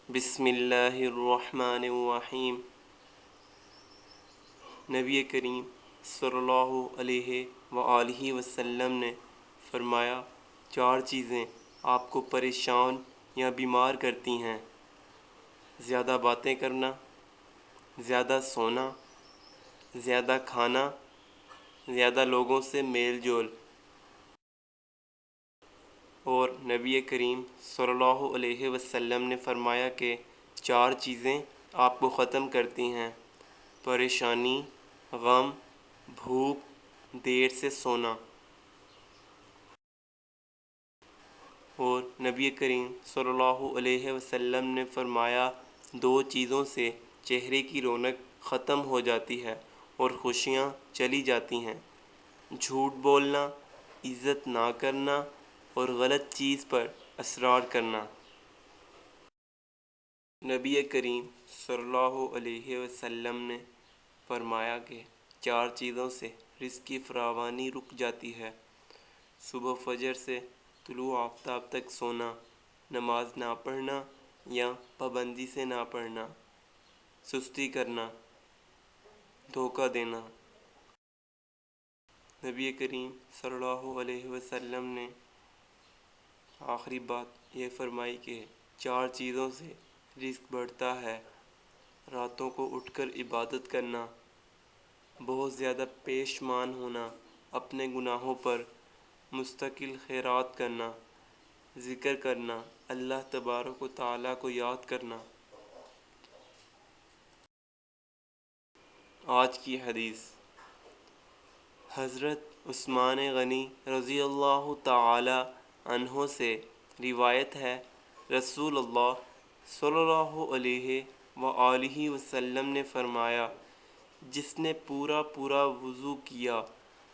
بسم اللہ الرحمن الرحیم۔ نبی کریم صلی اللہ علیہ وآلہ وسلم نے فرمایا، 4 چیزیں آپ کو پریشان یا بیمار کرتی ہیں: زیادہ باتیں کرنا، زیادہ سونا، زیادہ کھانا، زیادہ لوگوں سے میل جول۔ اور نبی کریم صلی اللہ علیہ وسلم نے فرمایا کہ 4 چیزیں آپ کو ختم کرتی ہیں: پریشانی، غم، بھوک، دیر سے سونا۔ اور نبی کریم صلی اللہ علیہ وسلم نے فرمایا، 2 چیزوں سے چہرے کی رونق ختم ہو جاتی ہے اور خوشیاں چلی جاتی ہیں: جھوٹ بولنا، عزت نہ کرنا اور غلط چیز پر اصرار کرنا۔ نبی کریم صلی اللہ علیہ وسلم نے فرمایا کہ 4 چیزوں سے رزق کی فراوانی رک جاتی ہے: صبح فجر سے طلوع آفتاب تک سونا، نماز نہ پڑھنا یا پابندی سے نہ پڑھنا، سستی کرنا، دھوکہ دینا۔ نبی کریم صلی اللہ علیہ وسلم نے آخری بات یہ فرمائی کہ 4 چیزوں سے رزق بڑھتا ہے: راتوں کو اٹھ کر عبادت کرنا، بہت زیادہ پشیمان ہونا، اپنے گناہوں پر مستقل خیرات کرنا، ذکر کرنا، اللہ تبارک و تعالیٰ کو یاد کرنا۔ آج کی حدیث، حضرت عثمان غنی رضی اللہ تعالی عنہ سے روایت ہے، رسول اللہ صلی اللہ علیہ وآلہ وسلم نے فرمایا، جس نے پورا وضو کیا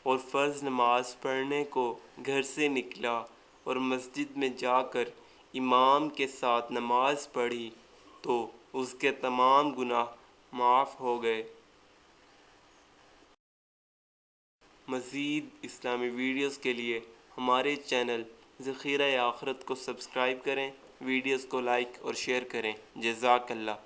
اور فرض نماز پڑھنے کو گھر سے نکلا اور مسجد میں جا کر امام کے ساتھ نماز پڑھی تو اس کے تمام گناہ معاف ہو گئے۔ مزید اسلامی ویڈیوز کے لیے ہمارے چینل ذخیرہ آخرت کو سبسکرائب کریں، ویڈیوز کو لائک اور شیئر کریں۔ جزاک اللہ۔